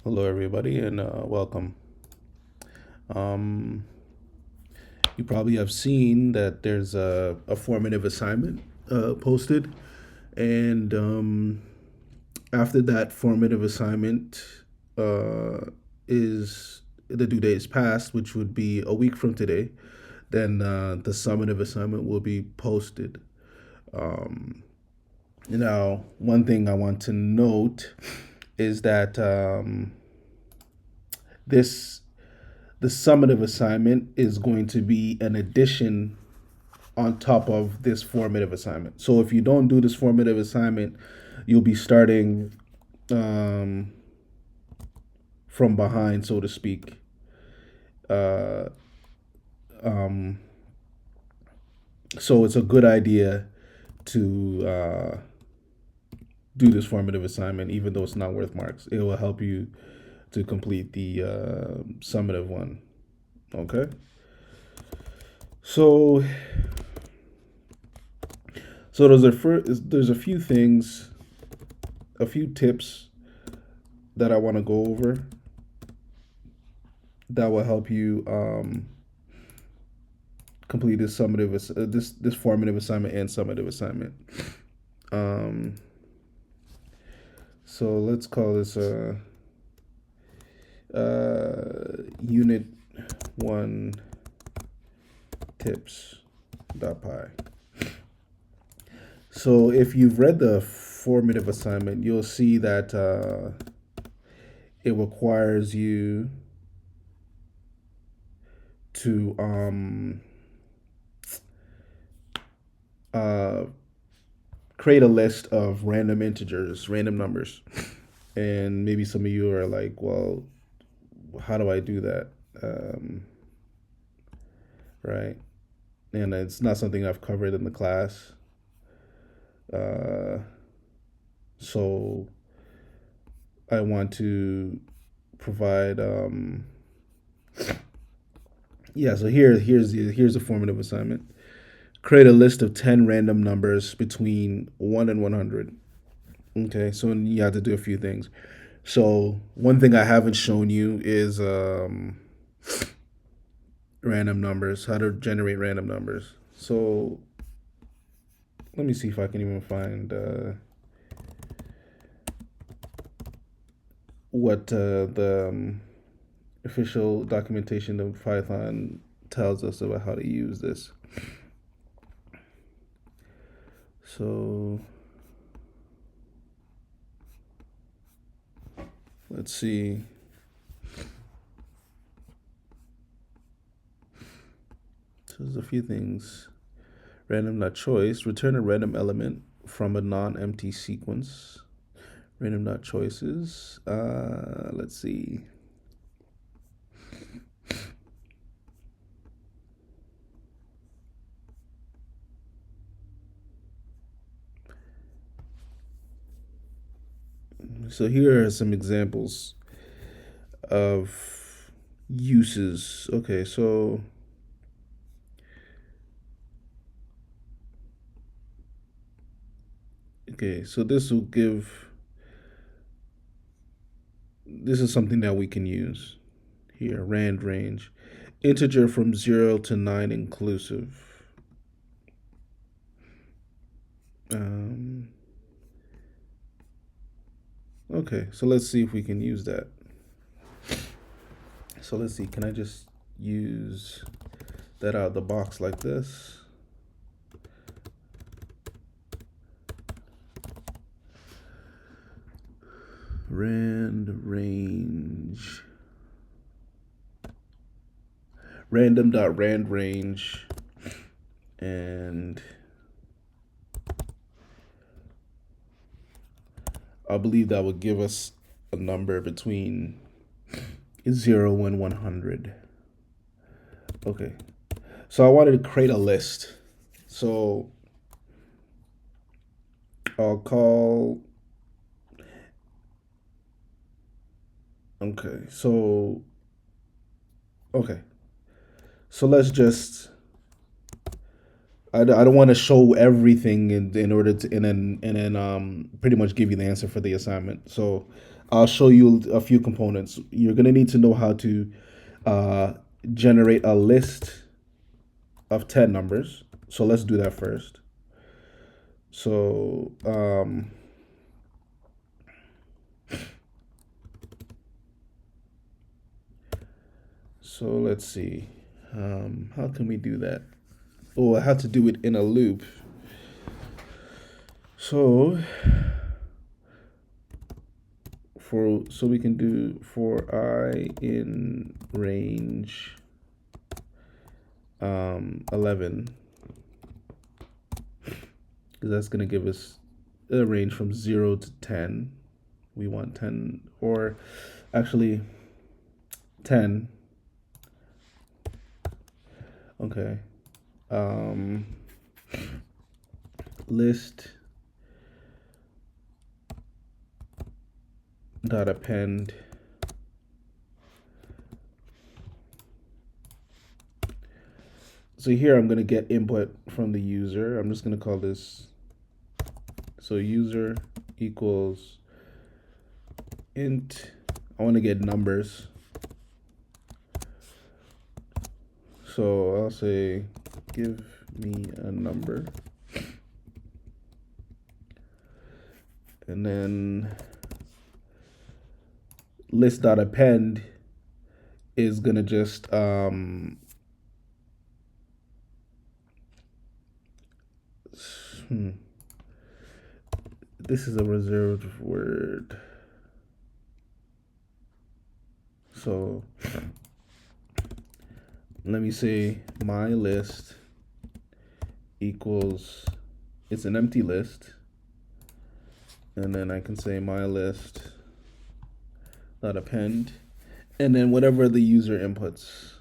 Hello, everybody, and welcome. Um, you probably have seen that there's a formative assignment posted, and after that formative assignment uh, is the due date is passed, which would be a week from today, then the summative assignment will be posted. Um, Now, one thing I want to note is that this the summative assignment is going to be an addition on top of this formative assignment. So if you don't do this formative assignment, you'll be starting um, from behind, so to speak. Uh, um, so it's a good idea to do this formative assignment, even though it's not worth marks. It will help you to complete the summative one. Okay. So there's a few things, a few tips that I want to go over that will help you complete this this formative assignment and summative assignment. Um, so let's call this Unit 1 tips.py. So if you've read the formative assignment, you'll see that it requires you to uh, create a list of random integers, random numbers. And maybe some of you are like, well, how do I do that? Um, right? And it's not something I've covered in the class. Uh, so I want to provide, yeah, so here's the formative assignment. Create a list of 10 random numbers between 1 and 100. Okay, so you have to do a few things. So one thing I haven't shown you is random numbers, how to generate random numbers. So let me see if I can even find what the official documentation of Python tells us about how to use this. So let's see. So there's a few things. Random.choice, return a random element from a non-empty sequence. Random.choices. Let's see. So here are some examples of uses. Okay, so this is something that we can use here. Rand range, integer from 0 to 9 inclusive. Um, okay, so let's see if we can use that. So let's see. Can I just use that out of the box like this? Rand range. Random.rand range. And I believe that would give us a number between 0 and 100. Okay. So I wanted to create a list. So I'll call. Okay. Okay. So let's just. I don't want to show everything in order to and then pretty much give you the answer for the assignment. So I'll show you a few components. You're gonna need to know how to uh, generate a list of 10 numbers. So let's do that first. So let's see. How can we do that? Oh, I had to do it in a loop. So we can do for I in range 11, because that's going to give us a range from 0 to 10. We want 10, or actually 10. Okay. List dot append so here I'm going to get input from the user. I'm just going to call this, so user equals int. I want to get numbers, so I'll say give me a number, and then list.append is gonna just this is a reserved word, so let me say my list equals, it's an empty list, and then I can say my list dot append, and then whatever the user inputs.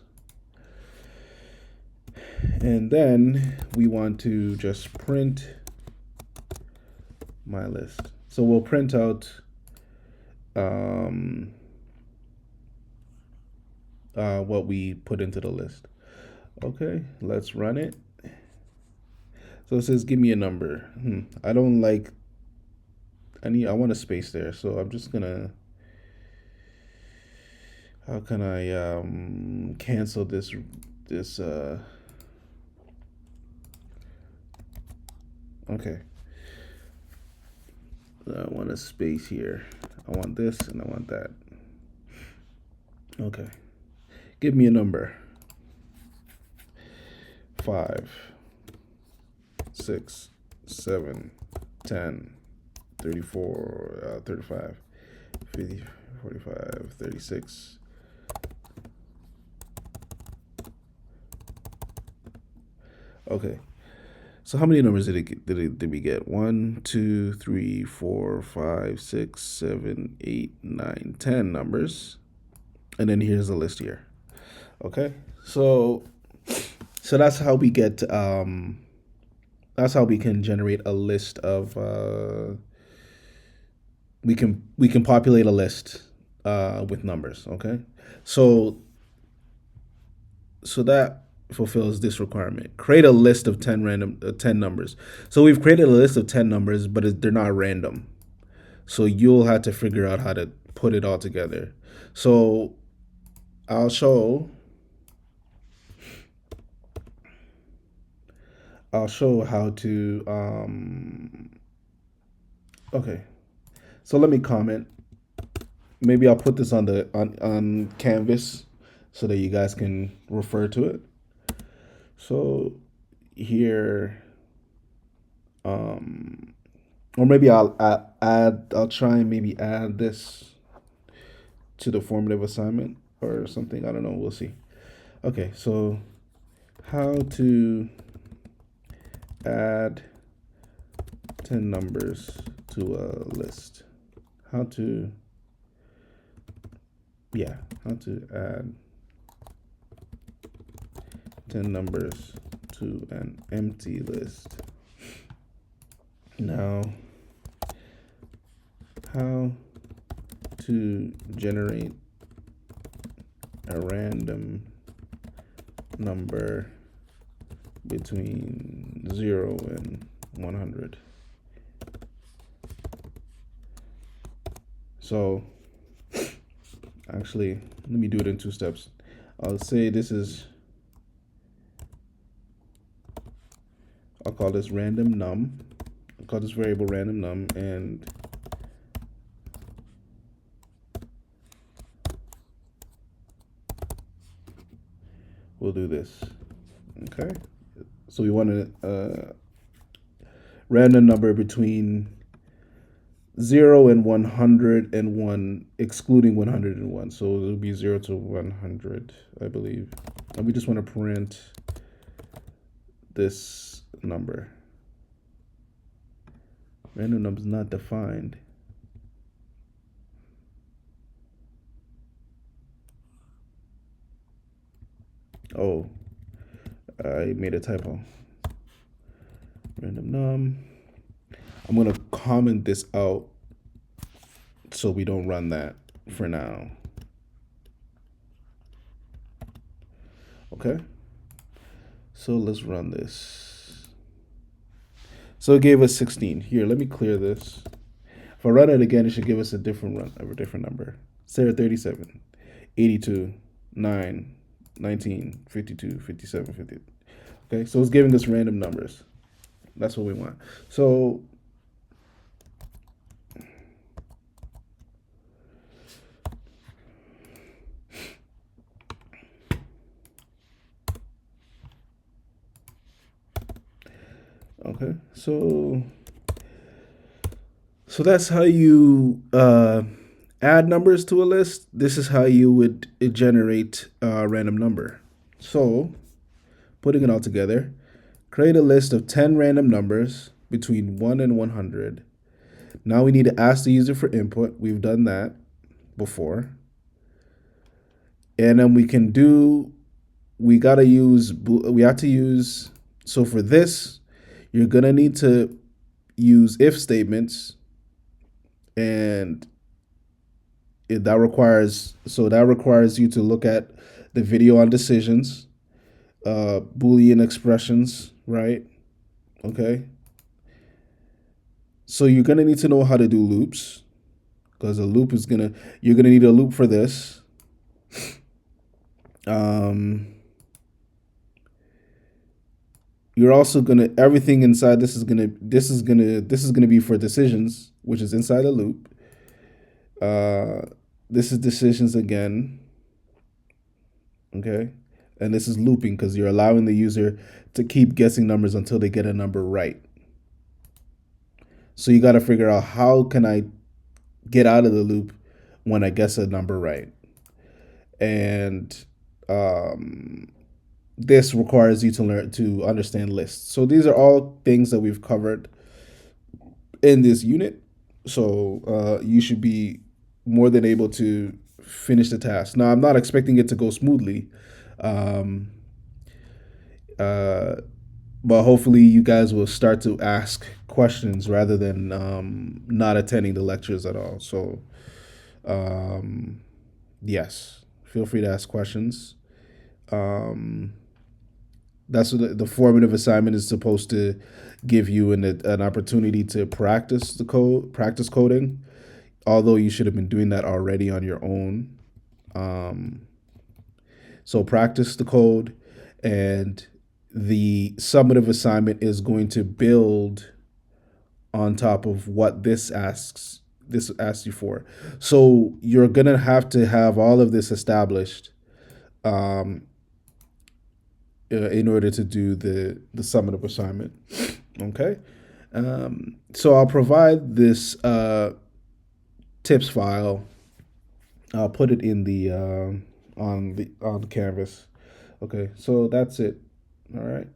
And then we want to just print my list. So we'll print out what we put into the list. Okay, let's run it. So it says give me a number. I don't like, I want a space there, so I'm just gonna, how can I cancel this okay. I want a space here. I want this and I want that. Okay. Give me a number. 5, 6, 7, 10, 34, 35, 50, 45, 36. Okay. So how many numbers did we get? 1, 2, 3, 4, 5, 6, 7, 8, 9, 10 numbers. And then here's the list here. Okay. So that's how we get that's how we can generate a list of we can populate a list with numbers. Okay. So that fulfills this requirement. Create a list of 10 numbers. So we've created a list of 10 numbers, but they're not random. So you'll have to figure out how to put it all together. So I'll show how to okay. So let me comment. Maybe I'll put this on the on Canvas so that you guys can refer to it. So here, or maybe I'll try and maybe add this to the formative assignment or something. I don't know. We'll see. Okay, so how to add 10 numbers to a list. How to add 10 numbers to an empty list. Now, how to generate a random number between 0 and 100. So Actually, let me do it in two steps. I'll say this is, I'll call this random num. I'll call this variable random num, and we'll do this. Okay. So we want a random number between 0 and 101, excluding 101. So it'll be 0 to 100, I believe. And we just want to print this number. Random number is not defined. Oh, I made a typo. Random num. I'm going to comment this out so we don't run that for now. Okay. So let's run this. So it gave us 16. Here, let me clear this. If I run it again, it should give us a different number. Sarah 37, 82, 9, 19, 52, 57, 50. Okay, so it's giving us random numbers. That's what we want. So okay, so that's how you add numbers to a list. This is how you would generate a random number. So putting it all together, create a list of 10 random numbers between 1 and 100. Now we need to ask the user for input. We've done that before. And then we have to use, so for this, you're going to need to use if statements, and that requires you to look at the video on decisions, Boolean expressions, right? Okay. So you're gonna need to know how to do loops, because you're gonna need a loop for this. You're also everything inside this is gonna be for decisions, which is inside the loop. This is decisions again. Okay. And this is looping because you're allowing the user to keep guessing numbers until they get a number right. So you got to figure out, how can I get out of the loop when I guess a number right? And this requires you to learn to understand lists. So these are all things that we've covered in this unit. So you should be more than able to finish the task. Now, I'm not expecting it to go smoothly. But hopefully you guys will start to ask questions rather than not attending the lectures at all. So yes, feel free to ask questions. That's what the formative assignment is supposed to give you an opportunity to practice coding, although you should have been doing that already on your own. So practice the code, and the summative assignment is going to build on top of what this asks you for. So you're gonna have to have all of this established in order to do the summative assignment. Okay. So I'll provide this tips file. I'll put it in the on the canvas. Okay, so that's it. All right.